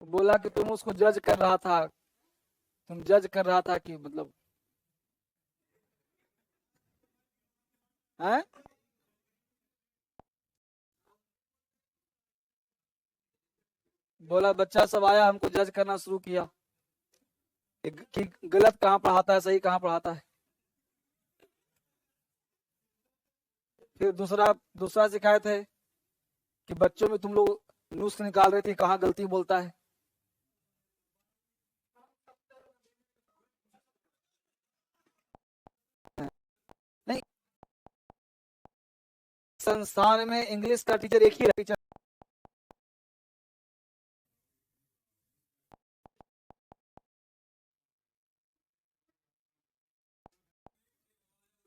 बोला कि तुम उसको जज कर रहा था, तुम जज कर रहा था कि मतलब है। बोला बच्चा सब आया, हमको जज करना शुरू किया कि गलत कहाँ पढ़ाता है, सही कहाँ पढ़ाता है। फिर दूसरा दूसरा शिकायत है कि बच्चों में तुम लोग नुस्ख निकाल रहे थे, कहाँ गलती बोलता है। नहीं, संस्थान में इंग्लिश का टीचर एक ही टीचर।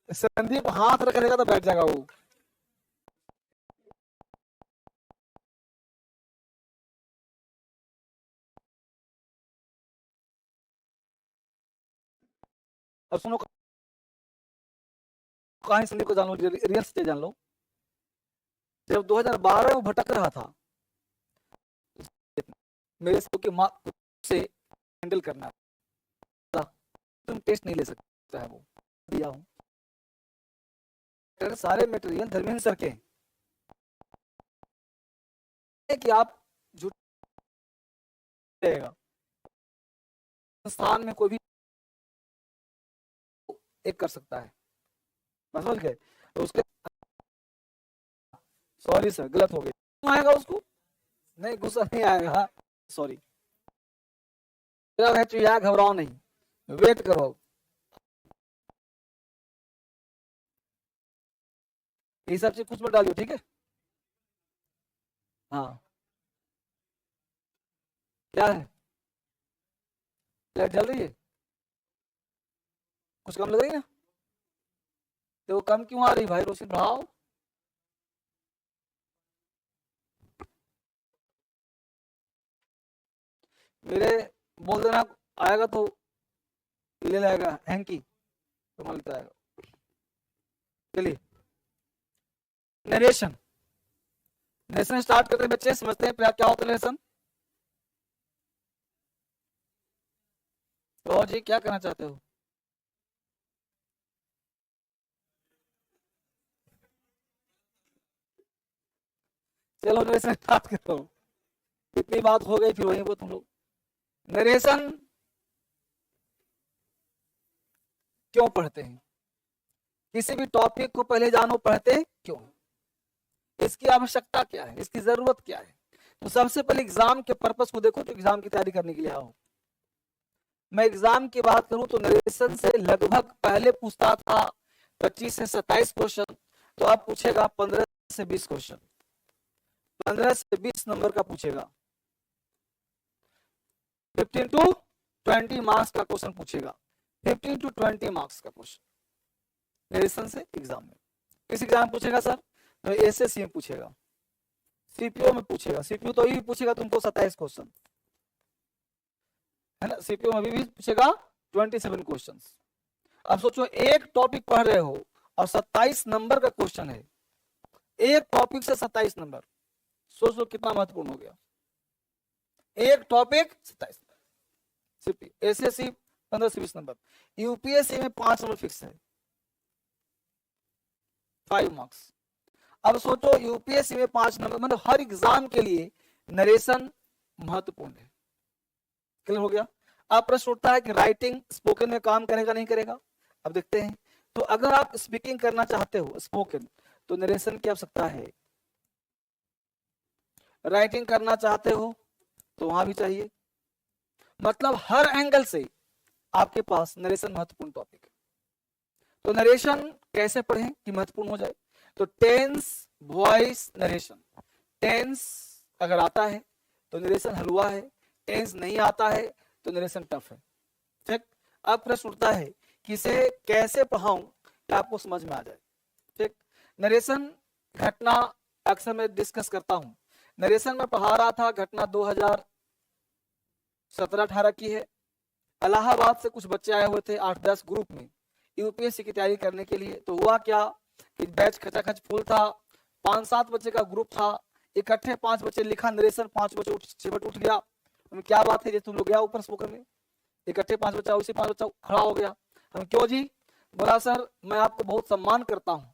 संदीप हाथ रख देगा तो बैठ जाएगा वो। अब सुनो कहानी, संदीप को जान लो, रियल से जान लो। जब 2012 में भटक रहा था, मेरे के माँ से हैंडल करना था, तुम टेस्ट नहीं ले सकता है वो, दिया हूँ सारे मटेरियल धर्मेंद्र सर के कि आप झूठ रहेगा संस्थान में कोई भी एक कर सकता है, समझ गए। तो उसके सॉरी सर गलत हो गया, आएगा उसको नहीं, गुस्सा नहीं आएगा, सॉरी या घबराओ नहीं, वेट करो। ये सब चीज कुछ मत डालियो, ठीक है। हाँ क्या है, लाइट जल रही है, कुछ कम लग रही है ना, तो कम क्यों आ रही भाई, रोशनी बढ़ाओ। मेरे बोल देना, आएगा तो ले लाएगा हैंकी, तो मान लेता आएगा। चलिए नरेशन, नरेशन स्टार्ट करते हैं बच्चे, समझते हैं क्या होता है नरेशन। तो और जी क्या करना चाहते हो। चलो नरेशन स्टार्ट करो, इतनी बात हो गई फिर वहीं पर तुम लोग। नरेशन क्यों पढ़ते हैं, किसी भी टॉपिक को पहले जानो पढ़ते क्यों, इसकी आवश्यकता क्या है, इसकी जरूरत क्या है। तो सबसे पहले एग्जाम के पर्पस को देखो, तो एग्जाम की तैयारी करने के लिए आओ। मैं एग्जाम की बात करूं तो नरेशन से लगभग पहले पूछता था 25 से 27 क्वेश्चन, तो अब पूछेगा 15 से 20 क्वेश्चन, 15 से 20 नंबर का पूछेगा, 15 टू 20 मार्क्स का क्वेश्चन पूछेगा, 15 टू 20 मार्क्स का क्वेश्चन नरेशन से एग्जाम में। किस एग्जाम पूछेगा सर, तो एसएससी में पूछेगा, सीपीओ में पूछेगा, सीपीओ तो अभी पूछेगा तुमको 27 क्वेश्चन है ना, सीपीओ में भी पूछेगा 27 क्वेश्चन। अब सोचो एक टॉपिक पढ़ रहे हो और 27 नंबर का क्वेश्चन है, एक टॉपिक से 27 नंबर, सोच लो कितना महत्वपूर्ण हो गया, एक टॉपिक 27 नंबर। एसएससी 15 से 20 नंबर, यूपीएससी में 5 नंबर फिक्स है, 5 मार्क्स। अब सोचो यूपीएससी में 5 नंबर, मतलब हर एग्जाम के लिए नरेशन महत्वपूर्ण है। क्लियर हो गया। अब प्रश्न उठता है कि राइटिंग स्पोकन में काम करेगा नहीं करेगा, अब देखते हैं। तो अगर आप स्पीकिंग करना चाहते हो स्पोकन, तो नरेशन की आवश्यकता है, राइटिंग करना चाहते हो तो वहां भी चाहिए, मतलब हर एंगल से आपके पास नरेशन महत्वपूर्ण टॉपिक है। तो नरेशन कैसे पढ़ें कि महत्वपूर्ण हो जाए, तो टेंस वॉइस नरेशन, टेंस अगर आता है तो नरेशन हलवा है, टेंस नहीं आता है तो नरेशन टफ है, ठीक। अब प्रश्न उठता है कि इसे कैसे पढ़ाऊं कि आपको समझ में आ जाए, ठीक। नरेशन घटना अक्सर मैं डिस्कस करता हूं, नरेशन में पढ़ा रहा था, घटना 2017-18 की है। इलाहाबाद से कुछ बच्चे आए हुए थे 8-10 ग्रुप में, यूपीएससी की तैयारी करने के लिए। तो हुआ क्या कि बैच खचाखच फुल था, 5-7 बच्चे का ग्रुप था, इकट्ठे 5 बच्चे लिखा नरेशन, 5 बच्चे चिपट उठ गया। क्या बात है, ये तुम लोग गया ऊपर स्पोकन में, इकट्ठे 5 बच्चा, उसी 5 बच्चा खड़ा हो गया। हम क्यों जी? बोला सर मैं आपको बहुत सम्मान करता हूँ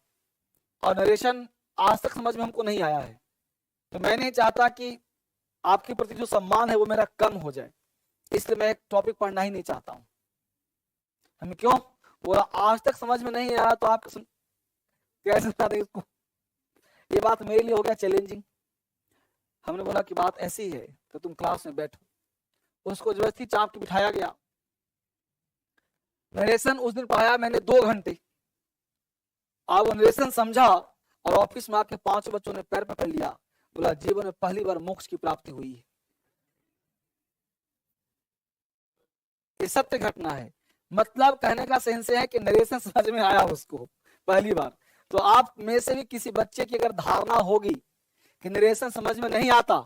और नरेशन आज तक समझ में हमको नहीं आया है, तो मैं नहीं चाहता कि आपके प्रति जो सम्मान है वो मेरा कम हो जाए, इसलिए मैं एक टॉपिक पढ़ना ही नहीं चाहता हूँ। हम क्यों? बोला आज तक समझ में नहीं आया तो आप कैसे बता दें इसको? ये बात मेरे लिए हो गया चैलेंजिंग। हमने बोला कि बात ऐसी है तो तुम क्लास में बैठो। उसको जबरदस्ती चाप के बिठाया गया। नरेशन उस दिन पढ़ाया मैंने 2 घंटे। अब वो नरेशन समझा और ऑफिस में आके 5 बच्चों ने पैर पकड़ लिया, बोला जीवन में पहली बार मोक्ष की प्राप्ति हुई है। ये सत्य घटना है। मतलब कहने का सेंस है कि नरेशन समझ में आया उसको पहली बार। तो आप में से भी किसी बच्चे की अगर धारणा होगी कि नरेशन समझ में नहीं आता,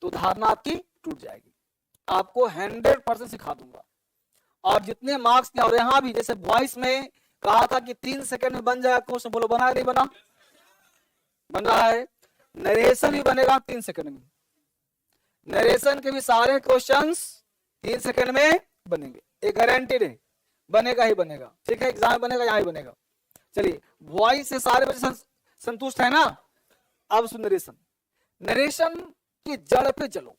तो धारणा आपकी टूट जाएगी। आपको 100% सिखा दूंगा। और जितने मार्क्स के, और यहाँ भी जैसे वॉइस में कहा था कि 3 सेकंड में बन जाएगा क्वेश्चन, बोलो बना नहीं बना? बन रहा है। नरेशन भी बनेगा 3 सेकंड में। नरेशन के भी सारे क्वेश्चंस 3 सेकंड में बनेंगे, ये गारंटीड है, बनेगा ही बनेगा। ठीक है, एग्जाम बनेगा, यहाँ ही बनेगा। चलिए, वॉइस से सारे बच्चे संतुष्ट है ना? अब सुन नरेशन। नरेशन की जड़ पे चलो।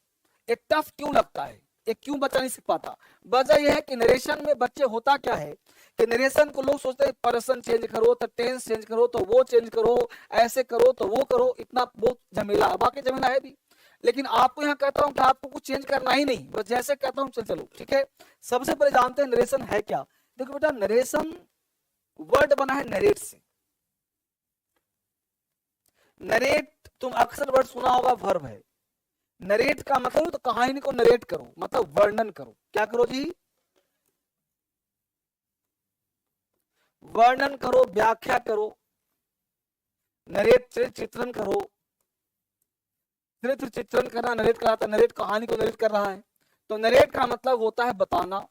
ये टफ क्यों लगता है, ये क्यों बच्चा नहीं सीख पाता? वजह यह है कि नरेशन में बच्चे होता क्या है कि नरेशन को लोग सोचते हैं पर्सन चेंज करो तो टेंस चेंज करो तो वो चेंज करो, ऐसे करो तो वो करो, इतना बहुत झमेला। बाकी झमेला है भी, लेकिन आपको यहाँ कहता हूँ कि आपको कुछ चेंज करना ही नहीं, बस जैसे कहता हूँ चलो। ठीक है, सबसे पहले जानते हैं नरेशन है क्या। देखो बेटा, नरेशन वर्ड बना है नरेट से। नरेट तुम अक्सर वर्ड सुना होगा, वर्ब है। नरेट का मतलब तो कहानी को नरेट करो, मतलब वर्णन करो। क्या करो जी? वर्णन करो, व्याख्या करो। नरेट चित्रण करो। चरित्र चित्रण करना नरेट कराता, नरेट कहानी को नरेट कर रहा है। तो नरेट का मतलब होता है बताना,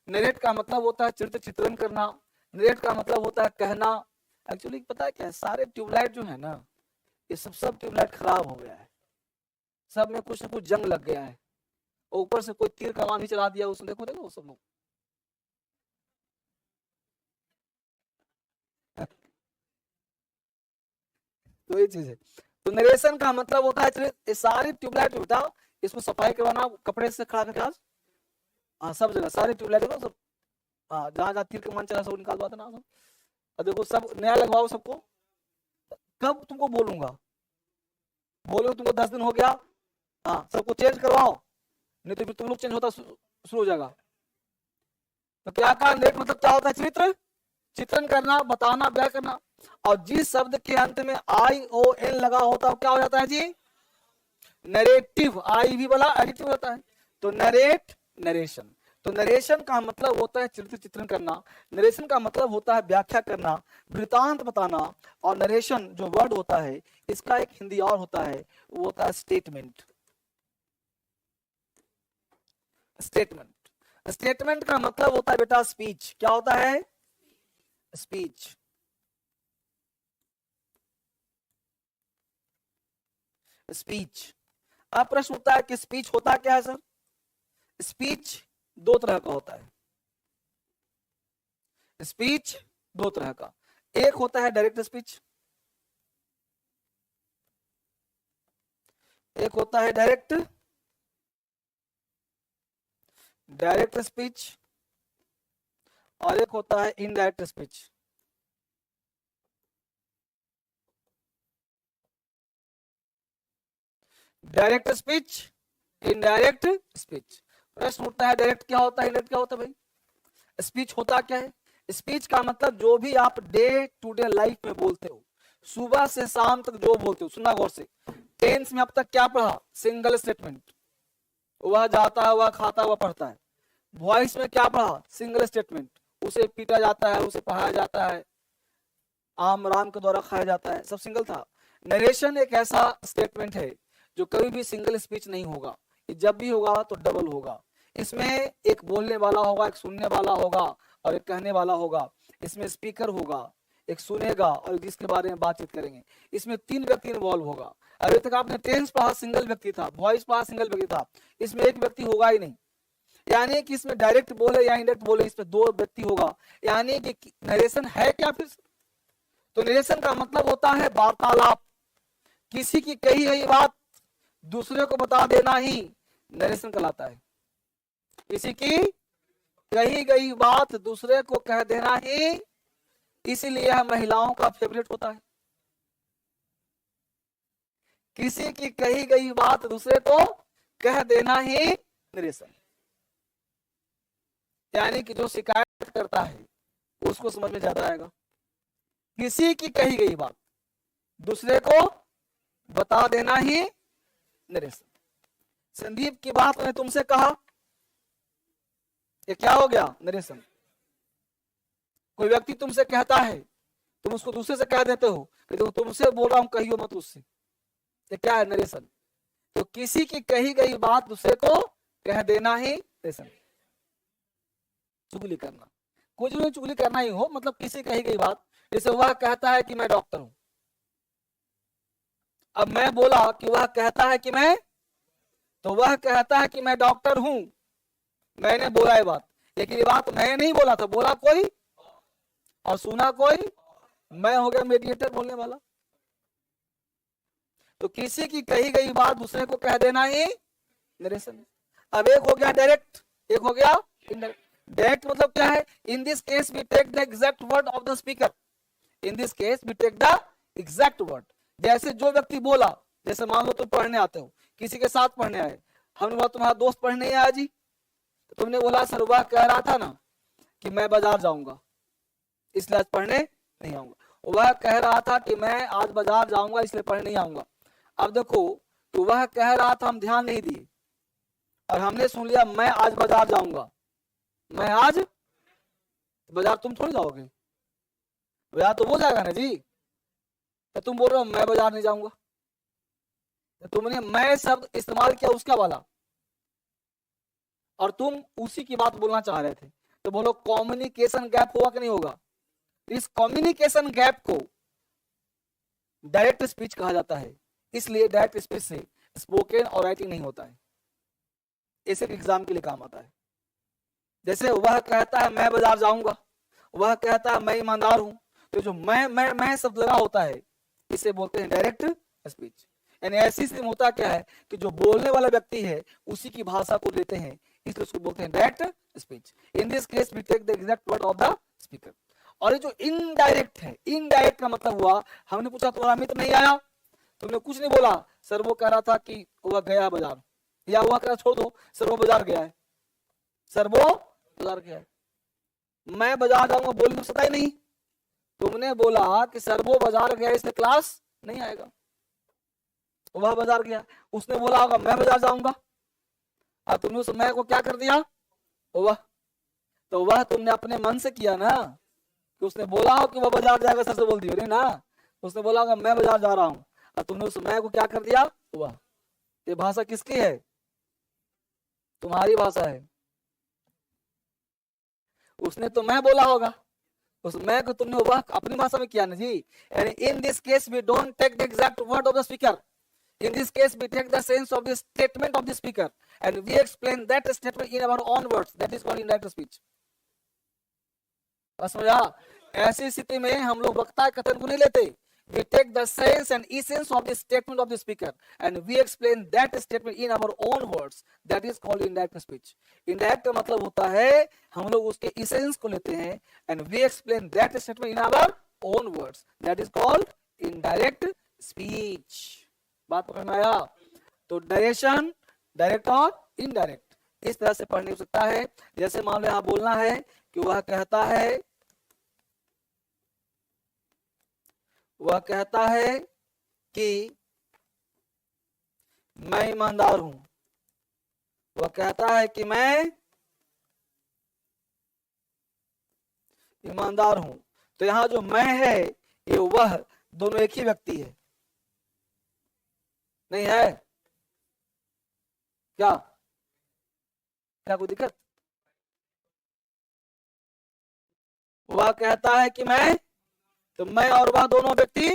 नरेट का मतलब होता है चरित्र चित्रण करना, नरेट का मतलब होता है कहना। एक्चुअली पता है क्या, सारे ट्यूबलाइट जो है ना, ये सब ट्यूबलाइट खराब हो गया है। सब में कुछ ना कुछ जंग लग गया है। ऊपर से कोई तीर कमान ही चला दिया उसने, देखो देखो सब लोग। तो ये चीज है। तो नरेशन का मतलब होता है ये सारी ट्यूबलाइट होता, इसको सफाई करवाना कपड़े से खड़ा करके। आज हाँ, सब जगह सारी ट्यूबलाइट हो सब, हाँ जहाँ जहाँ तीर कमान चला सब निकाल दो ना सब। और देखो सब नया लगवाओ सबको। कब तुमको बोलूंगा, बोलो तुमको 10 दिन हो गया, हाँ सबको चेंज करवाओ, नहीं तो फिर तुम लोग चेंज होता शुरू हो जाएगा। तो क्या का लेट मतलब क्या होता है? चरित्र चित्रण करना, बताना, व्याख्या करना। और जिस शब्द के अंत में ION लगा होता है क्या हो जाता है जी? नरेटिव। आई भी बोला एडिटिव होता है। तो नरेट, नरेशन। तो नरेशन का मतलब होता है चरित्र चित्रण करना, नरेशन का मतलब होता है व्याख्या करना, वृतांत बताना। और नरेशन जो वर्ड होता है, इसका एक हिंदी और होता है, वो होता है स्टेटमेंट। स्टेटमेंट, स्टेटमेंट का मतलब होता है बेटा स्पीच। क्या होता है? स्पीच। स्पीच। अब प्रश्न उठता है कि स्पीच होता क्या है सर? स्पीच 2 तरह का होता है। स्पीच 2 तरह का, एक होता है डायरेक्ट स्पीच, एक होता है डायरेक्ट स्पीच, और एक होता है indirect speech. Direct speech, indirect speech. प्रश्न उठता है डायरेक्ट क्या होता है, इनडायरेक्ट क्या होता है? भाई स्पीच होता क्या है? स्पीच का मतलब जो भी आप डे टू डे लाइफ में बोलते हो, सुबह से शाम तक जो बोलते हो। सुनना गौर से, टेंस में अब तक क्या पढ़ा? Single statement. वह जाता है, वह खाता है, वह पढ़ता है। वॉइस में क्या पढ़ा? Single statement. उसे पीटा जाता है, उसे पढ़ाया जाता है, आम राम के द्वारा खाया जाता है, सब सिंगल था। नरेशन एक ऐसा स्टेटमेंट है जो कभी भी सिंगल स्पीच नहीं होगा, जब भी होगा तो डबल होगा। इसमें एक बोलने वाला होगा, एक सुनने वाला होगा और एक कहने वाला होगा। इसमें स्पीकर होगा, एक सुनेगा और जिसके बारे में बातचीत करेंगे। इसमें 3 व्यक्ति इन्वॉल्व होगा। अभी तक आपने टेंस पढ़ा, सिंगल व्यक्ति था, वॉइस पढ़ा, सिंगल व्यक्ति था, इसमें एक व्यक्ति होगा ही नहीं। यानी कि इसमें डायरेक्ट बोले या इनडायरेक्ट बोले, इसमें 2 व्यक्ति होगा। यानी कि नरेशन है क्या फिर? तो नरेशन का मतलब होता है वार्तालाप। किसी की कही गई बात दूसरे को बता देना ही नरेशन कहलाता है। किसी की कही गई बात दूसरे को कह देना ही, इसीलिए यह महिलाओं का फेवरेट होता है। किसी की कही गई बात दूसरे को कह देना ही नरेशन। यानी कि जो शिकायत करता है उसको समझ में ज्यादा आएगा। किसी की कही गई बात दूसरे को बता देना ही नरेशन। संदीप की बात मैंने तुमसे कहा, ये क्या हो गया? नरेशन। कोई व्यक्ति तुमसे कहता है, तुम उसको दूसरे से कह देते हो कि तो तुमसे बोल रहा हूं, कहियो मत उससे, ये क्या है? नरेशन। तो किसी की कही गई बात दूसरे को कह देना ही नरेशन। चुगली करना, कुछ भी चुगली करना ही हो, मतलब किसी कही गई बात। जैसे वह कहता है कि मैं डॉक्टर हूं, अब मैं बोला कि वह कहता है कि मैं, तो वह कहता है कि मैं डॉक्टर हूं, मैंने बोला ये बात, लेकिन ये बात मैं नहीं बोला था, बोला कोई और सुना कोई, मैं हो गया मीडिएटर बोलने वाला। तो किसी की कही गई बात दूसरे को कह देना ही नरेशन। अब एक हो गया डायरेक्ट, एक हो गया इनडायरेक्ट। डायरेक्ट मतलब क्या है? In this case we take the exact word of the speaker. In this case we take the exact word. जैसे जो व्यक्ति बोला, जैसे मान लो तुम पढ़ने आते हो, किसी के साथ पढ़ने आए, हमने बोला तुम्हारा दोस्त पढ़ने नहीं आया जी, तो तुमने बोला सर वह कह रहा था ना कि मैं बाजार जाऊंगा इसलिए आज पढ़ने नहीं आऊंगा, वह कह रहा था कि मैं आज बाजार जाऊंगा इसलिए पढ़ने नहीं आऊंगा। अब देखो, तो वह कह रहा था, हम ध्यान नहीं दिए और हमने सुन लिया मैं आज बाजार जाऊंगा, मैं आज बाजार, तुम थोड़ी जाओगे बाजार, तो वो जाएगा ना जी। तो तुम बोल रहे हो मैं बाजार नहीं जाऊंगा, तो तुमने मैं शब्द इस्तेमाल किया उसका वाला, और तुम उसी की बात बोलना चाह रहे थे। तो बोलो कम्युनिकेशन गैप होगा कि नहीं होगा? इस कम्युनिकेशन गैप को डायरेक्ट स्पीच कहा जाता है। इसलिए डायरेक्ट स्पीच से स्पोकन और राइटिंग नहीं होता है, ऐसे एग्जाम के लिए काम आता है। जैसे वह कहता है मैं बाजार जाऊंगा, वह कहता है मैं ईमानदार हूं, तो जो मैं शब्द लगा होता है इसे बोलते हैं डायरेक्ट स्पीच। यानी ऐसी स्थिति में होता क्या है कि जो बोलने वाला व्यक्ति है उसी की भाषा को लेते हैं, इसलिए उसको बोलते हैं direct speech. In this case we take the exact word of the speaker. और ये जो इनडायरेक्ट है, इनडायरेक्ट का मतलब हुआ, हमने पूछा तुम्हारा मित्र नहीं आया, तुमने कुछ नहीं बोला, सर वो कह रहा था कि वह गया बाजार, या वह कह रहा छोड़ दो सर वो बाजार गया है, सर वो बाजार गया है, मैं बाजार जाऊंगा बोल तो सकता ही नहीं। तुमने बोला कि सर वो बाजार गया इसलिए क्लास नहीं आएगा, वह बाजार गया, उसने बोला होगा मैं बाजार जाऊंगा, और तुमने उस मैं को क्या कर दिया? वह, तो वह तुमने अपने मन से किया ना, कि उसने बोला हो कि वह बाजार जाएगा, सर से बोल दिया नहीं ना, उसने बोला होगा मैं बाजार जा रहा हूं, और तुमने उस मैं को क्या कर दिया? वह। ये भाषा किसकी है? तुम्हारी भाषा है। उसने तो मैं बोला होगा, उस मैं को तुमने वह अपनी भाषा में किया ना जी। यानी in this case we don't take the exact word of the speaker, in this case we take the sense of the statement of the speaker and we explain that statement in our own words, that is called indirect speech। समझा? ऐसी स्थिति में हम लोग वक्ता कथन को नहीं लेते, we take the sense and essence of the statement of the speaker and we explain that statement in our own words, that is called indirect speech। indirect का मतलब होता है हम लोग उसके essence को लेते हैं and we explain that statement in our own words, that is called indirect speech। बात पकड़ में आया? तो डायरेक्शन, डायरेक्ट और इनडायरेक्ट, इस तरह से पढ़ने हो सकता है। जैसे मान लो यहां बोलना है कि वह कहता है, वह कहता है कि मैं ईमानदार हूं, वह कहता है कि मैं ईमानदार हूं। तो यहां जो मैं है ये वह दोनों एक ही व्यक्ति है, नहीं है क्या? क्या कोई दिक्कत? वह कहता है कि मैं, तो मैं और वह दोनों व्यक्ति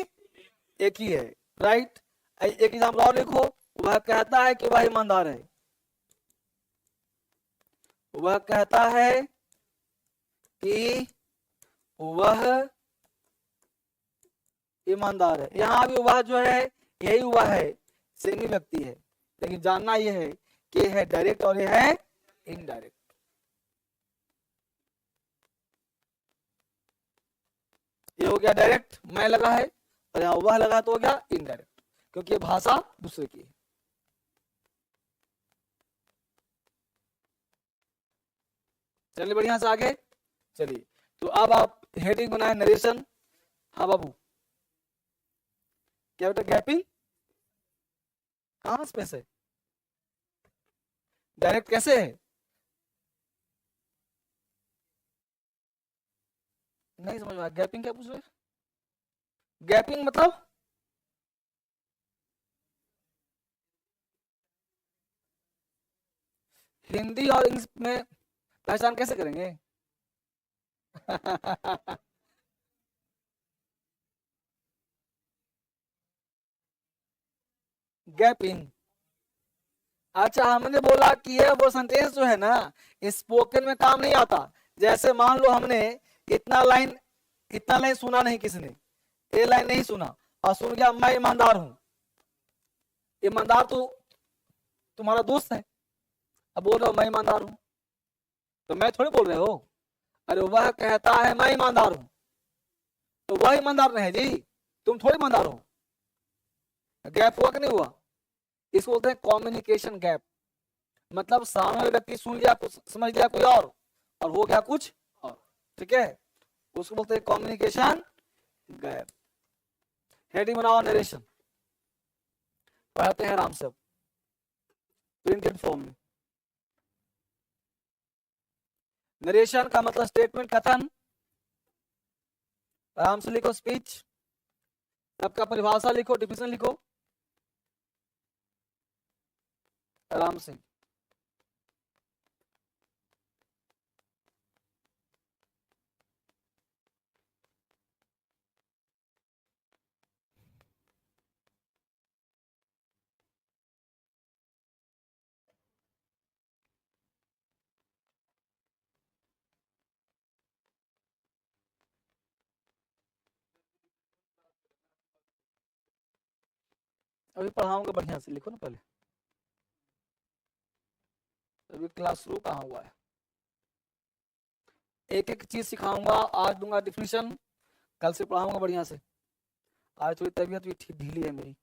एक ही है, राइट। एक एग्जाम्पल और लिखो, वह कहता है कि वह ईमानदार है। वह कहता है कि वह ईमानदार है। यहां भी वह जो है यही हुआ है, सेम ही व्यक्ति है, लेकिन जानना यह है कि यह है डायरेक्ट और यह है इनडायरेक्ट। ये हो गया डायरेक्ट, मैं लगा है, और यहाँ वह लगा तो हो गया इनडायरेक्ट, क्योंकि ये भाषा दूसरे की है। चलिए बढ़िया से आगे चलिए। तो अब आप हेडिंग बनाए नरेशन। हाँ बाबू, क्या बेटा गैपिंग कहां इसमें से, डायरेक्ट कैसे है? नहीं समझ में आया, गैपिंग क्या पूछ रहे? गैपिंग मतलब हिंदी और इंग्लिश में पहचान कैसे करेंगे? गैपिंग, अच्छा हमने बोला कि ये वो सेंटेंस जो है ना स्पोकन में काम नहीं आता। जैसे मान लो हमने इतना लाइन सुना नहीं, किसी ने ये लाइन नहीं सुना और सुन गया मैं ईमानदार हूं। ईमानदार तो तुम्हारा दोस्त है, अब बोल रहा हूं मैं ईमानदार हूं, तो मैं थोड़ी बोल रहे हो। अरे वह कहता है मैं ईमानदार हूं, तो वह ईमानदार नहीं जी, तुम थोड़ी ईमानदार हो। गैप हुआ कि नहीं हुआ? इसको बोलते हैं कम्युनिकेशन गैप। मतलब सामने वाला व्यक्ति सुन लिया कुछ, समझ लिया कोई और हो गया कुछ और, ठीक है, उसको बोलते हैं कम्युनिकेशन गैप। हेडिंग बनाओ नरेशन, पढ़ाते हैं आराम से प्रिंटेड फॉर्म में। नरेशन का मतलब स्टेटमेंट, कथन। आराम से लिखो स्पीच, सबका परिभाषा लिखो, डिफिनेशन लिखो आराम से। अभी पढ़ाऊंगा बढ़िया से, लिखो ना पहले। अभी क्लास शुरू कहाँ हुआ है? एक एक चीज सिखाऊंगा, आज दूंगा डिफिनेशन, कल से पढ़ाऊंगा बढ़िया से। आज थोड़ी तबीयत भी ठीक ढीली है मेरी।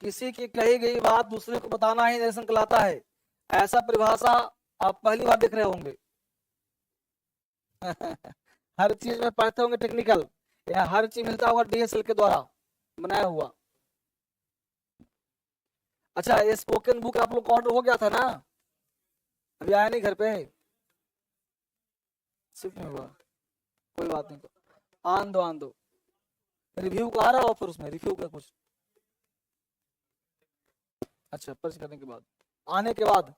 किसी की कही गई बात दूसरे को बताना ही नरेशन कहलाता है। ऐसा परिभाषा आप पहली बार देख रहे होंगे। हर चीज में पढ़ते होंगे टेक्निकल, या हर चीज मिलता होगा डीएसएल के द्वारा बनाया हुआ। अच्छा, ये स्पोकन बुक आप लोग का ऑर्डर हो गया था ना? अभी आया नहीं घर पे? सिर्फ में हुआ, कोई बात नहीं, आन दो रिव्यू का आ रहा हो, फिर उसमें रिव्यू का कुछ। अच्छा, पर्च करने के बाद, आने के बाद,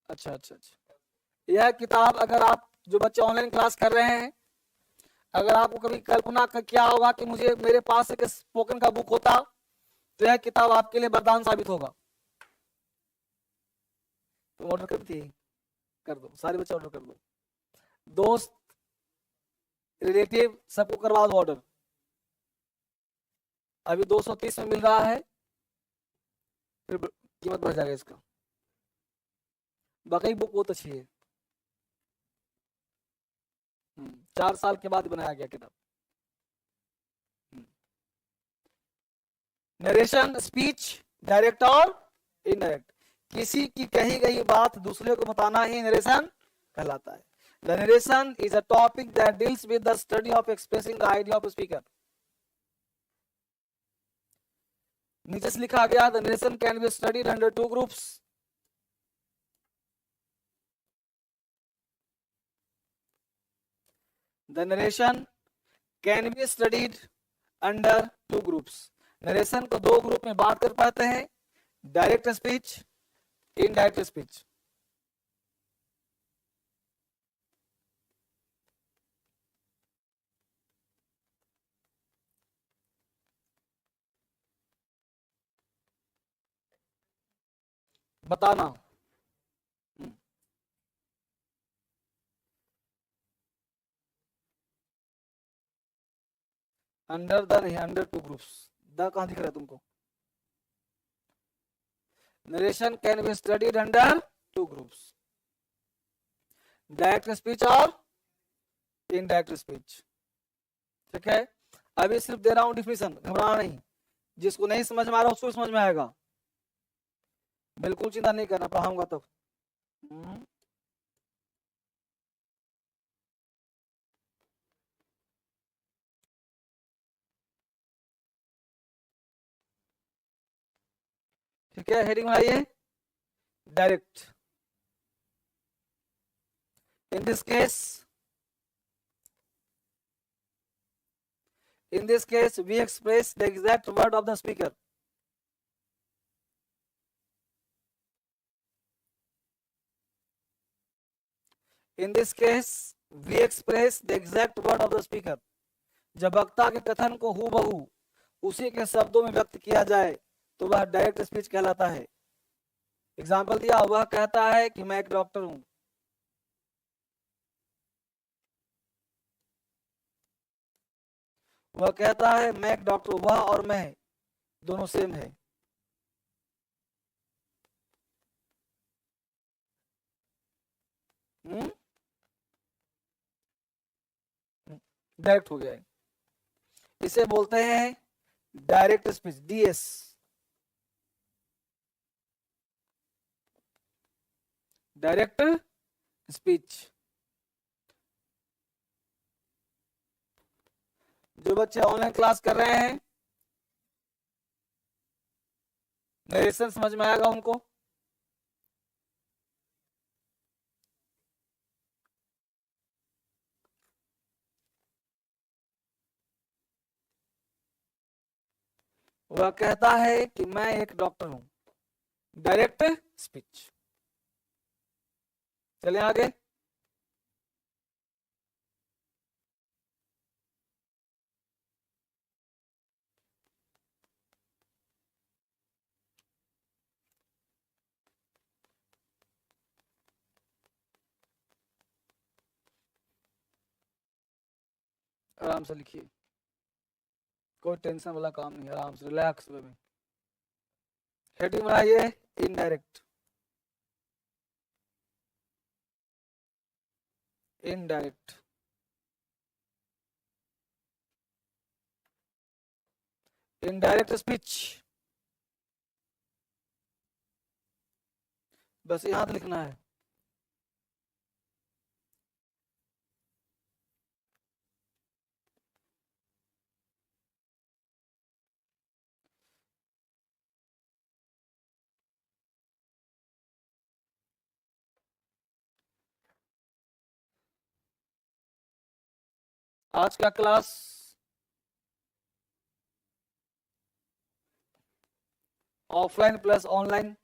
अच्छा अच्छा अच्छा। यह किताब अगर आप जो बच्चे ऑनलाइन क्लास कर रहे हैं, अगर आपको कभी कल्पना क्या होगा कि मुझे मेरे पास एक स्पोकन का बुक होता, तो यह किताब आपके लिए वरदान साबित होगा। तुम ऑर्डर करती कर दो, सारे बच्चे ऑर्डर कर दो, दोस्त रिलेटिव सबको करवा दो ऑर्डर। अभी 230 में मिल रहा है, फिर कीमत बढ़ जाएगा इसका। बाकी बुक बहुत अच्छी है, 4 साल के बाद बनाया गया किताब। नरेशन स्पीच डायरेक्ट और इनडायरेक्ट, किसी की कही गई बात दूसरे को बताना ही नरेशन कहलाता है। The narration is a topic that deals with the study of expressing the idea of a speaker. नीचे से लिखा गया the narration can be studied under two groups. The narration can be studied under two groups. Narration को दो group में बांट कर पाते हैं, डायरेक्ट स्पीच, इनडायरेक्ट स्पीच. बताना. अंडर द नहीं, अंडर टू ग्रुप्स. द कहां दिख रहा है तुमको? Narration can be studied under two groups, direct speech और इनडायरेक्ट स्पीच. ठीक है, अभी सिर्फ दे रहा हूं डिफिनेशन, घबराना नहीं. जिसको नहीं समझ में आ रहा उसको समझ में आएगा, बिल्कुल चिंता नहीं करना, पढ़ाऊंगा तब. ठीक है, हेडिंग बनाइए, direct. In this case, we express the exact word of the speaker. In this case, we express the exact word of the speaker. जब वक्ता के कथन को हूबहू उसी के शब्दों में व्यक्त किया जाए तो वह डायरेक्ट स्पीच कहलाता है. एग्जाम्पल दिया, वह कहता है कि मैं एक डॉक्टर हूं. वह कहता है मैं एक डॉक्टर. वह और मैं दोनों सेम है. डायरेक्ट हो गया है. इसे बोलते हैं direct speech, DS. Direct speech. जो बच्चे ऑनलाइन क्लास कर रहे हैं, नरेशन समझ में आएगा उनको. वह कहता है कि मैं एक डॉक्टर हूं, डायरेक्ट स्पीच. चलिए आगे. आराम से लिखिए, कोई टेंशन वाला काम नहीं, आराम से रिलैक्स में. हेडिंग बनाइए, इनडायरेक्ट. इनडायरेक्ट. Indirect speech. बस यहां तक लिखना है. आज का क्लास ऑफलाइन प्लस ऑनलाइन.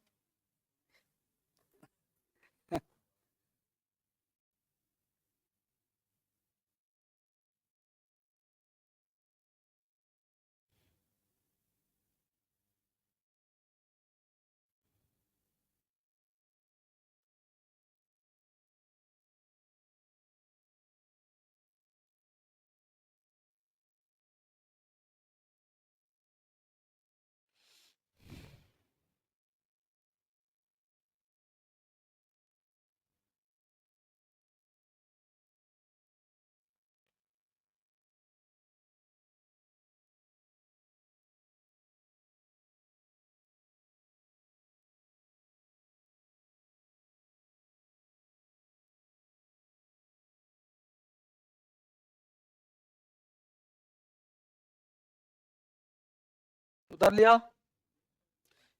उतर लिया.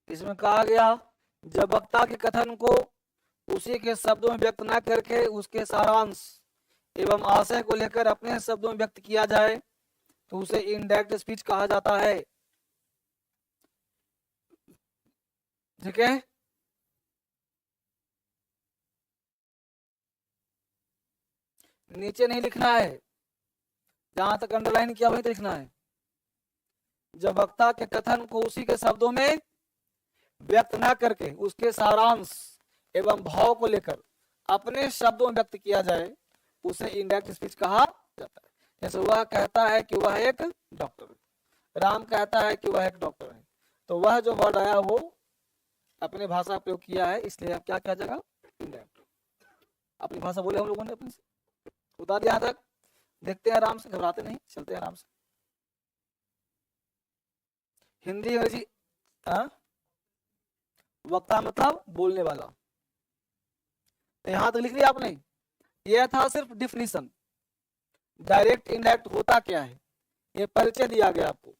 इसमें कहा गया जब वक्ता के कथन को उसी के शब्दों में व्यक्त न करके उसके सारांश एवं आशय को लेकर अपने शब्दों में व्यक्त किया जाए तो उसे इनडायरेक्ट स्पीच कहा जाता है। ठीक है, नीचे नहीं लिखना है, जहां तक अंडरलाइन किया वहीं तो लिखना है। जब वक्ता के कथन को उसी के शब्दों में व्यक्त न करके उसके सारांश एवं भाव को लेकर अपने शब्दों में व्यक्त किया जाए उसे इनडायरेक्ट स्पीच कहा जाता है। जैसे वह कहता है कि वह एक डॉक्टर है, राम कहता है कि वह एक डॉक्टर है, तो वह जो वर्ड आया वो अपने भाषा प्रयोग किया है, इसलिए अब क्या किया जाएगा, इनडायरेक्ट। अपनी भाषा बोले हम लोगों ने अपने से, उतार दिया तक। देखते हैं आराम से, घबराते नहीं, चलते हैं आराम से। हिंदी अंग्रेजी, वक्ता मतलब बोलने वाला। तो यहां तक लिख लिया आपने, यह था सिर्फ डिफिनीशन। डायरेक्ट इनडायरेक्ट होता क्या है ये परिचय दिया गया आपको।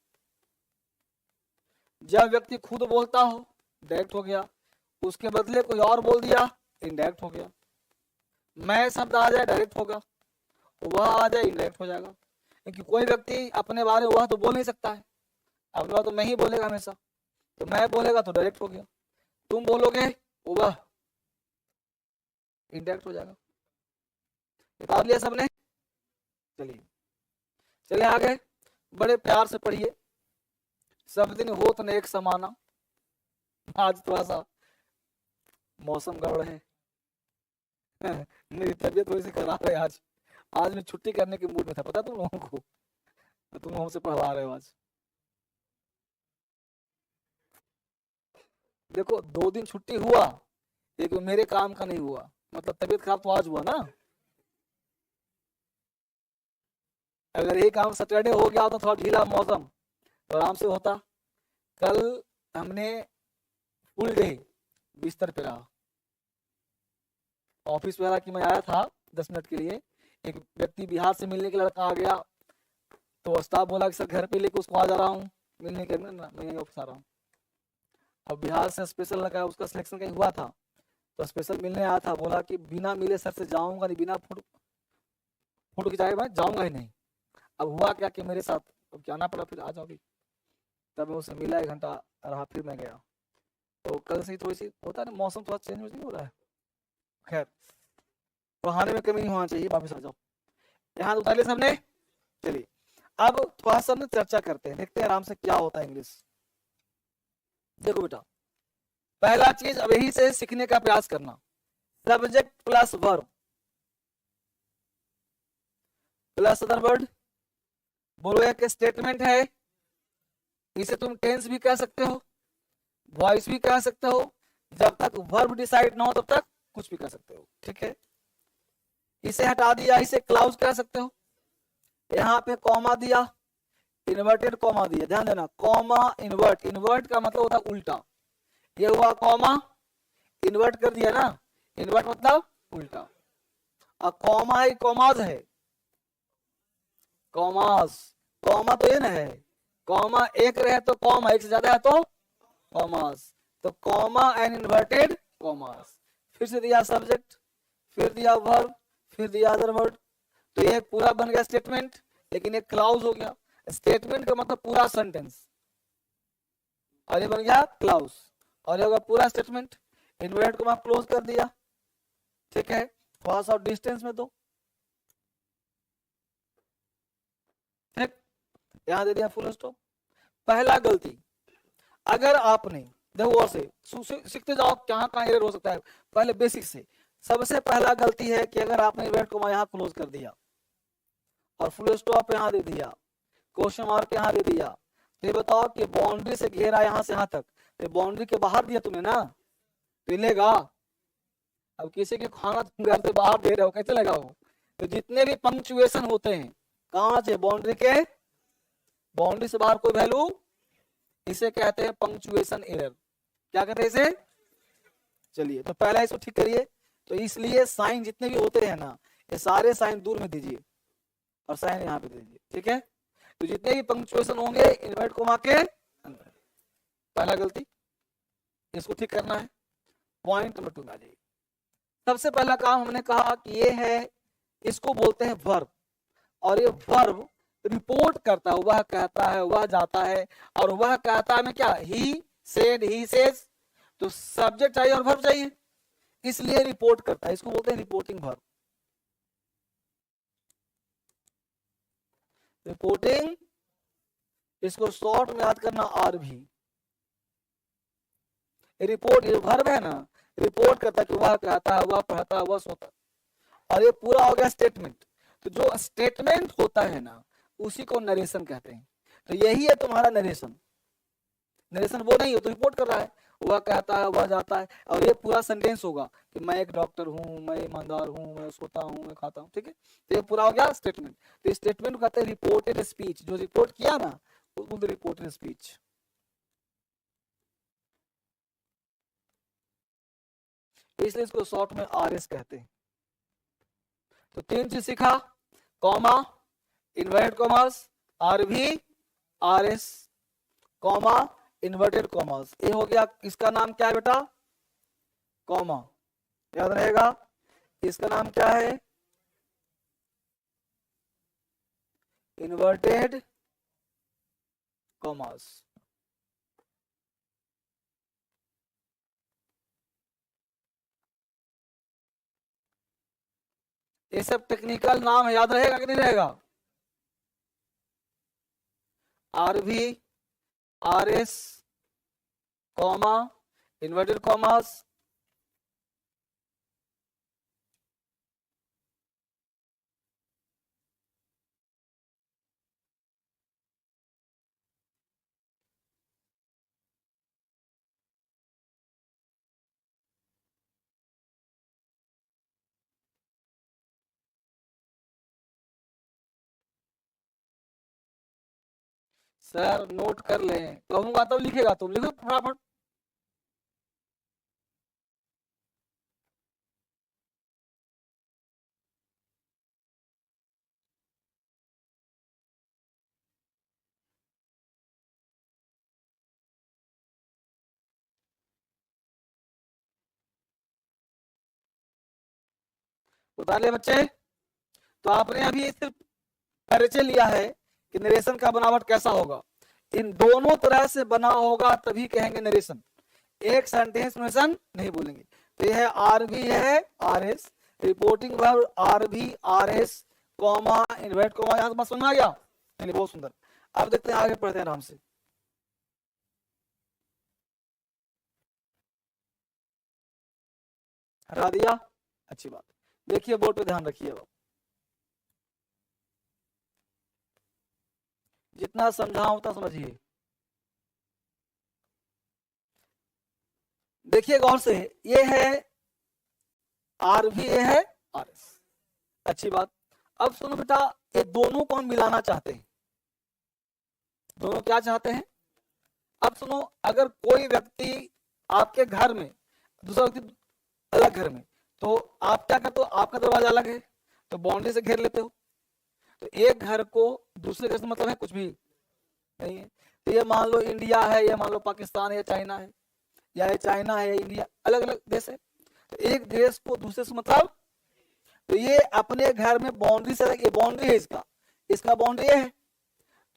जब व्यक्ति खुद बोलता हो डायरेक्ट हो गया, उसके बदले कोई और बोल दिया इनडायरेक्ट हो गया। मैं शब्द आ जाए डायरेक्ट होगा, वह आ जाए इनडायरेक्ट हो जाएगा। क्योंकि कोई व्यक्ति अपने बारे में वह तो बोल नहीं सकता है, अपने बारे तो मैं ही बोलेगा हमेशा, तो मैं बोलेगा तो डायरेक्ट हो गया, तुम बोलोगे वह इनडायरेक्ट हो जाएगा। निकाल लिया सबने, चलिए चले आगे, बड़े प्यार से पढ़िए। सब दिन होत न एक समाना। आज थोड़ा सा मौसम गड़बड़ है, मेरी तबीयत थोड़ी सी खराब है आज। आज मैं छुट्टी करने के मूड में था, पता तुम लोगों को, तुम हमसे पढ़वा रहे हो आज। देखो 2 दिन छुट्टी हुआ, लेकिन मेरे काम का नहीं हुआ, मतलब तबीयत खराब तो आज हुआ ना। अगर ये काम सैटरडे हो गया तो थोड़ा ढीला मौसम तो आराम से होता। कल हमने फुल डे बिस्तर पे रहा। ऑफिस में कि मैं आया था 10 मिनट के लिए, एक व्यक्ति बिहार से मिलने के लड़का आ गया, तो स्टाफ बोला कि सर घर पे लेके उसको आ जा रहा हूँ मिलने के, मैं ऑफिस आ रहा हूँ। अब बिहार से स्पेशल लगा, उसका सिलेक्शन कहीं हुआ था तो स्पेशल मिलने आया था, बोला कि बिना मिले सर से जाऊंगा नहीं, बिना फोटो खिंचाए मैं जाऊंगा ही नहीं। अब हुआ क्या कि मेरे साथ अब जाना पड़ा, फिर आ जाओ भी। तब मैं उससे मिला, 1 घंटा रहा, फिर मैं गया। तो कल से थोड़ी सी होता है ना, मौसम थोड़ा चेंज हो रहा है। खैर पढ़ाने में कमी नहीं होना चाहिए, वापस आ जाओ। यहाँ उतार लिया सबने, चलिए अब थोड़ा सा ना चर्चा करते हैं, देखते हैं आराम से क्या होता है इंग्लिश। देखो बेटा, पहला चीज अब यही से सीखने का प्रयास करना, subject plus verb plus other word. बोलो एक स्टेटमेंट है, इसे तुम टेंस भी कह सकते हो, वॉइस भी कह सकते हो, जब तक वर्ब डिसाइड ना हो तब तक कुछ भी कर सकते हो। ठीक है, इसे हटा दिया, इसे क्लाउज कह सकते हो। यहाँ पे कॉमा दिया, इन्वर्टेड कॉमा दिया, ध्यान देना, कॉमा इन्वर्ट, इन्वर्ट का मतलब होता है उल्टा। ये हुआ कॉमा, इन्वर्ट कर दिया ना, इन्वर्ट मतलब उल्टा। और कॉमा ही कॉमाज है, कॉमास, कॉमा तो ये ना है, कॉमा एक रहे तो कॉमा, एक से ज्यादा है तो कॉमास, तो कॉमा एंड इन्वर्टेड कॉमास। फिर से दिया सब्जेक्ट, फिर दिया वर्ब, फिर दिया अदर वर्ड। तो ये पूरा बन गया स्टेटमेंट, लेकिन ये क्लाउज हो गया। स्टेटमेंट का मतलब पूरा सेंटेंस, और ये बन गया क्लाउज, और ये होगा पूरा स्टेटमेंट। इन्वर्टेड कॉमा क्लोज कर दिया। ठीक है, थोड़ा सा डिस्टेंस में दो, ठीक, यहां दे दिया फुल स्टॉप। पहला गलती, अगर आपने देखो और से सीखते जाओ कहां कहां एरर हो सकता है, पहले बेसिक से। सबसे पहला गलती है कि अगर आपने इन्वर्टेड कॉमा यहां क्लोज कर दिया और फुल स्टॉप यहां दे दिया, क्वेश्चन मार्क यहां दे दिया, तो ये बताओ कि बाउंड्री से घेरा यहां से यहां तक, तो बाउंड्री के बाहर दिया तुमने ना, तो मिलेगा। अब किसी के खाना तुम घर से बाहर दे रहे हो, कैसे लगा हो। तो जितने भी पंक्चुएशन होते हैं कहां से, बाउंड्री के, बाउंड्री से बाहर कोई वैल्यू, इसे कहते हैं पंक्चुएशन एरर। क्या कहते हैं इसे, चलिए तो पहला इसको ठीक करिए। तो इसलिए साइन जितने भी होते हैं ना, ये सारे साइन दूर में दीजिए और साइन यहाँ पे दीजिए। ठीक है, तो जितने भी पंक्चुएशन होंगे इन्वर्टेड कॉमा के अंदर, पहला गलती। इसको ठीक करना है। पॉइंट नंबर 2 में आ जाइए। सबसे पहला काम हमने कहा कि ये है, इसको बोलते हैं वर्ब, और ये वर्ब रिपोर्ट करता है, वह कहता है, वह जाता है, और वह कहता है में क्या, ही सेड, ही सेज, तो सब्जेक्ट चाहिए और वर्ब चाहिए, इसलिए रिपोर्ट करता है, इसको बोलते हैं रिपोर्टिंग वर्ब। रिपोर्टिंग, इसको शॉर्ट में याद करना आर भी। रिपोर्ट ये वर्ब है ना, रिपोर्ट करता है कि वह कहता है, वह पढ़ता है, वह सोता है, और ये पूरा हो गया स्टेटमेंट। तो जो स्टेटमेंट होता है ना, उसी को नरेशन कहते हैं। तो यही है तुम्हारा नरेशन। नरेशन वो नहीं हो तो रिपोर्ट कर रहा है, वह कहता है, वह जाता है, और ये पूरा सेंटेंस होगा कि मैं एक डॉक्टर हूँ, मैं ईमानदार हूँ, मैं सोता हूँ, मैं खाता हूँ, ठीक है। तो ये पूरा हो गया स्टेटमेंट। तो स्टेटमेंट को कहते हैं रिपोर्टेड स्पीच, जो रिपोर्ट किया ना उसको रिपोर्टेड स्पीच। इसलिए इसको शॉर्ट में आरएस कहते हैं। तो 3 चीज सीखा, comma, inverted commas, RV, RS, comma, inverted commas. ये हो गया, इसका नाम क्या है बेटा, कॉमा, याद रहेगा। इसका नाम क्या है, इन्वर्टेड कॉमर्स। ये सब टेक्निकल नाम है, याद रहेगा कि नहीं रहेगा। RV, RS, comma, inverted commas, sir note कर लें, कहूंगा तब लिखेगा, तुम लिखो फटाफट। बता ले बच्चे। तो आपने अभी सिर्फ परिचय लिया है कि नरेशन का बनावट कैसा होगा। इन दोनों तरह से बना होगा तभी कहेंगे नरेशन, एक सेंटेंस नरेशन नहीं बोलेंगे। तो यह है आर भी है R S, reporting verb R भी R S, comma, inverted comma, यहां समझ में आ गया। चलिए बहुत सुंदर। अब देखते हैं, आगे पढ़ते हैं आराम से। हटा दिया, अच्छी बात। देखिए बोर्ड पे ध्यान रखिए, अब जितना समझाऊं उतना समझिए। देखिए गौर से, ये है आर भी, ये है आर एस, अच्छी बात। अब सुनो बेटा, ये दोनों को हम मिलाना चाहते हैं। दोनों क्या चाहते हैं, अब सुनो, अगर कोई व्यक्ति आपके घर में, दूसरा व्यक्ति अलग घर में, तो आप क्या करते हो, आपका दरवाजा अलग है तो बाउंड्री से घेर लेते हो। तो एक घर को दूसरे घर से मतलब है कुछ भी नहीं है। तो ये मान लो इंडिया है, ये मान लो पाकिस्तान है, चाइना है, या ये चाइना है, इंडिया, अलग अलग देश है। तो एक देश को दूसरे से मतलब, तो ये अपने घर में बाउंड्री से, ये बाउंड्री है इसका, इसका बाउंड्री है।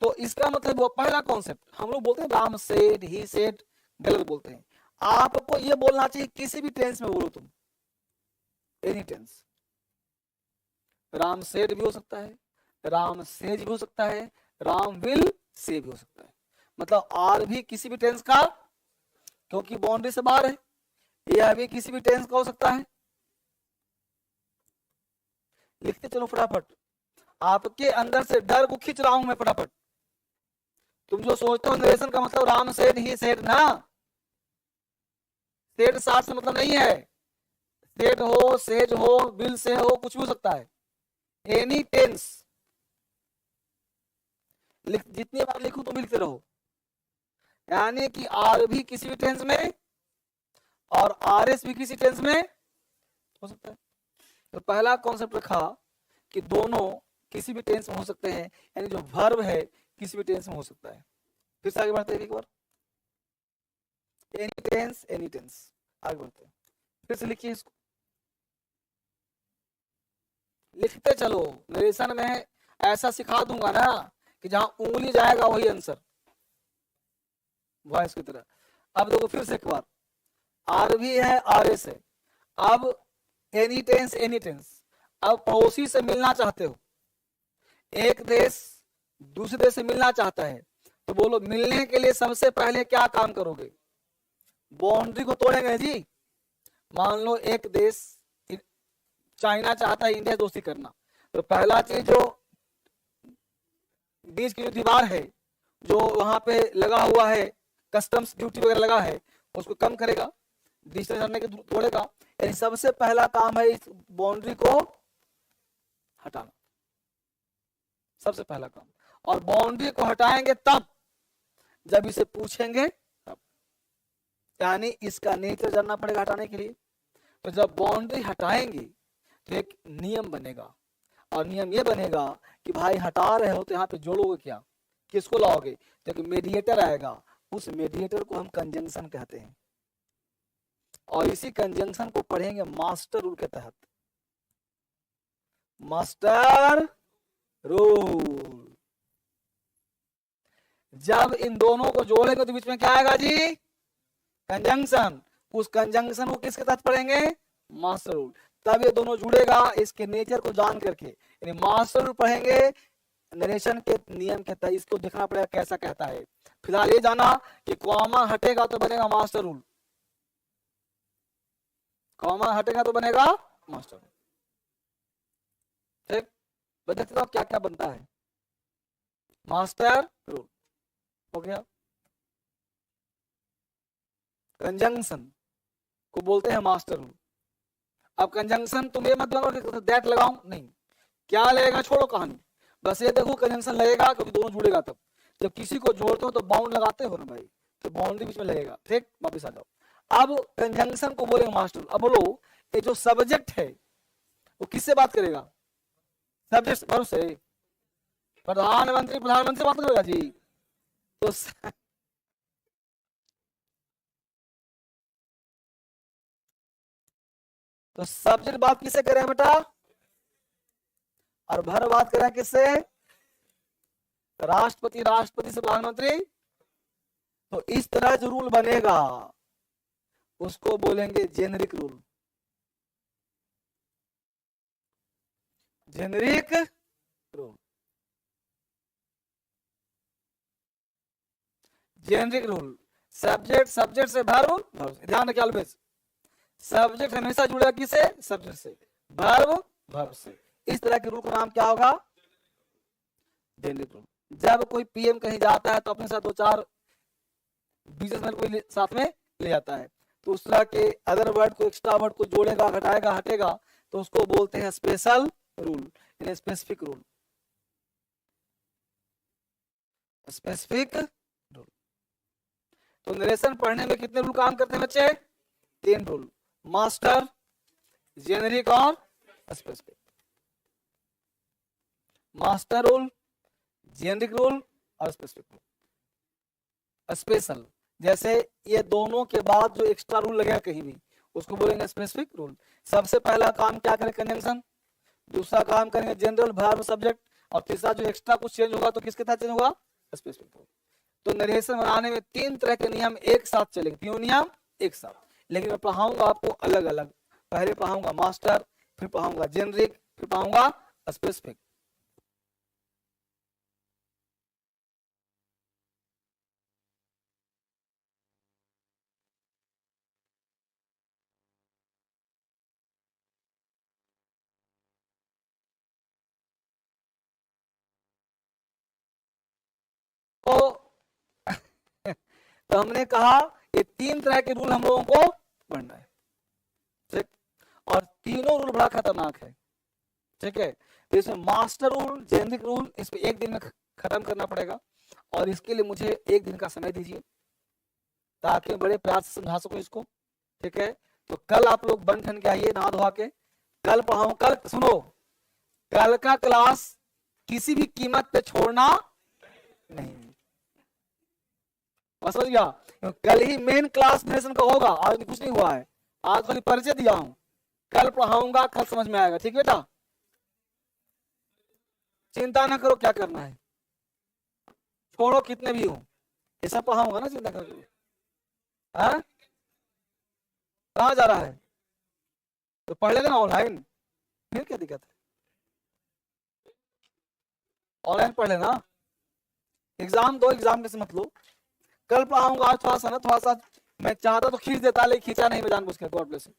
तो इसका मतलब वो पहला कॉन्सेप्ट, हम लोग बोलते हैं राम सेड, ही सेड, गलत बोलते हैं। आपको ये बोलना चाहिए, किसी भी टेंस में बोलो तुम, एनी टेंस। राम सेड भी हो सकता है, राम सेज भी हो सकता है, राम विल से भी हो सकता है। मतलब आर भी किसी भी टेंस का, क्योंकि बाउंड्री से बाहर है, यह भी किसी भी टेंस का हो सकता है। लिखते चलो फटाफट, आपके अंदर से डर को खींच रहा हूं मैं फटाफट। तुम जो सोचते हो नरेशन का मतलब राम सेड, ही सेड ना, सेड साथ से मतलब नहीं है। सेड हो, सेज हो, विल से हो, कुछ भी हो सकता है, एनी टेंस। जितनी बार लिखूं तुम लिखते रहो, यानी कि आर भी किसी भी टेंस में और आर एस भी किसी टेंस में हो सकता है। तो पहला कॉन्सेप्ट रखा कि दोनों किसी भी टेंस में हो सकते हैं, यानी जो वर्ब है किसी भी टेंस में हो सकता है। फिर से आगे बढ़ते हैं एक बार। Any tense any tense. आगे बढ़ते हैं, फिर से लिखिए इसको, लिखते चलो। नरेशन में ऐसा सिखा दूंगा ना कि जहां उंगली जाएगा वही आंसर, वॉइस की तरह। अब देखो फिर से एक बार, आर भी है आर एस है। अब एनी टेंस एनी टेंस। अब पड़ोसी से मिलना चाहते हो, एक देश दूसरे देश से मिलना चाहता है, तो बोलो मिलने के लिए सबसे पहले क्या काम करोगे? बाउंड्री को तोड़ेंगे जी। मान लो एक देश चाइना चाहता है इंडिया दोस्ती करना, तो पहला चीज जो बीच की जो दीवार है, जो वहां पे लगा हुआ है, कस्टम्स ड्यूटी वगैरह लगा है, उसको कम करेगा, डिजिटल करने के तोड़ेगा। यानी सबसे पहला काम है इस बाउंड्री को हटाना, सबसे पहला काम। और बाउंड्री को हटाएंगे तब जब इसे पूछेंगे तब, यानी इसका नेचर जानना पड़ेगा हटाने के लिए। तो जब बाउंड्री हटाएंगे तो एक नियम बनेगा, और नियम ये बनेगा कि भाई हटा रहे हो तो यहाँ पे जोड़ोगे क्या, किसको लाओगे? तो एक मीडिएटर आएगा, उस मीडिएटर को हम कंजंक्शन कहते हैं, और इसी कंजंक्शन को पढ़ेंगे मास्टर रूल के तहत। मास्टर रूल, जब इन दोनों को जोड़ेंगे तो बीच में क्या आएगा जी? कंजंक्शन। उस कंजंक्शन को किसके तहत पढ़ेंगे? Master rule. तब ये दोनों जुड़ेगा इसके नेचर को जान करके, यानी मास्टर रूल पढ़ेंगे नरेशन के नियम के तहत। इसको देखना पड़ेगा कैसा कहता है। फिलहाल ये जाना कि कॉमा हटेगा तो बनेगा मास्टर रूल, कॉमा हटेगा तो बनेगा मास्टर रूल। ठीक, देखते हो क्या क्या बनता है। मास्टर रूल हो गया। कंजंक्शन को बोलते हैं मास्टर रूल। अब कंजंक्शन तुम ये मत बोलो दैट लगाऊं, नहीं, क्या लगेगा छोड़ो कहानी, बस ये देखो कंजंक्शन लगेगा क्योंकि दोनों जुड़ेगा तब। जब किसी को जोड़ते हो तो बाउंड लगाते हो ना भाई, तो बाउंड्री बीच में लगेगा। ठीक, वापिस आ जाओ। अब कंजंक्शन को बोलेंगे मास्टर। अब बोलो ये जो सब्जेक्ट है वो किससे बात करेगा? सब्जेक्ट वर्ब से। प्रधानमंत्री प्रधानमंत्री बात करेगा जी, तो सब्जेक्ट बात किससे करें बेटा? और भर बात करें किससे? राष्ट्रपति, राष्ट्रपति से प्रधानमंत्री। तो इस तरह जो रूल बनेगा उसको बोलेंगे generic rule. Generic rule, generic rule. Subject, subject से वर्ब, ध्यान रखिए ऑलवेज, सब्जेक्ट हमेशा जुड़ेगा किससे? सब्जेक्ट से। वर्ब, वर्ब से। इस तरह के रूल का नाम क्या होगा? Generic rule. जब कोई पीएम कहीं जाता है तो अपने साथ दो चार बिजनेसमैन को साथ में ले जाता है, तो उस तरह के अदर वर्ड को, एक्स्ट्रा वर्ड को जोड़ेगा, घटाएगा, हटेगा, तो उसको बोलते हैं special rule, specific rule, specific rule. तो नरेशन पढ़ने में कितने रूल काम करते हैं बच्चे? 3 रूल, मास्टर, जेनरिक और specific. Master rule, generic rule और स्पेसिफिक रूल। स्पेशल, जैसे ये दोनों के बाद जो एक्स्ट्रा रूल लगेगा कहीं भी उसको बोलेंगे स्पेसिफिक रूल। सबसे पहला काम क्या करें? कंजंक्शन। दूसरा काम करेंगे जनरल, वर्ब, सब्जेक्ट। और तीसरा जो एक्स्ट्रा कुछ चेंज होगा तो किसके साथ चेंज होगा? Specific rule. तो नरेशन बनाने में 3 तरह के नियम एक साथ चलेंगे, 3 नियम एक साथ, लेकिन मैं पढ़ाऊंगा आपको अलग अलग। पहले पढ़ाऊंगा मास्टर, फिर पढ़ाऊंगा जेनरिक, फिर पढ़ाऊंगा स्पेसिफिक। तो हमने कहा ये 3 तरह के रूल हम लोगों को पढ़ना है, ठीक। और तीनों रूल बड़ा खतरनाक है, ठीक है। तो इसमें मास्टर रूल, जेनरिक रूल, इस पे 1 दिन में खत्म करना पड़ेगा, और इसके लिए मुझे 1 दिन का समय दीजिए ताकि बड़े प्यार से समझा सकूं इसको, ठीक है। तो कल आप लोग बन ठन के आइए नहा धोआ के, कल पढ़ाऊं। कल सुनो, कल का क्लास किसी भी कीमत पे छोड़ना नहीं, बस समझ गया। कल ही मेन क्लास नरेशन का होगा, आज कुछ नहीं हुआ है, आज खाली परिचय दिया हूं, कल पढ़ाऊंगा, कल समझ में आएगा। ठीक बेटा, चिंता ना करो क्या करना है, छोड़ो कितने भी हो, ये सब पढ़ाऊंगा ना, चिंता करो। कहाँ जा रहा है, तो पढ़ लेगा ना ऑनलाइन, फिर क्या दिक्कत है, ऑनलाइन पढ़ लेना। एग्जाम दो, एग्जाम कैसे मत लो, कल पढ़ाऊंगा, आज थोड़ा सा ना, थोड़ा सा मैं चाहता तो खींच देता, लेकिन खींचा नहीं मैं जानबूझ के, गॉड ब्लेस यू।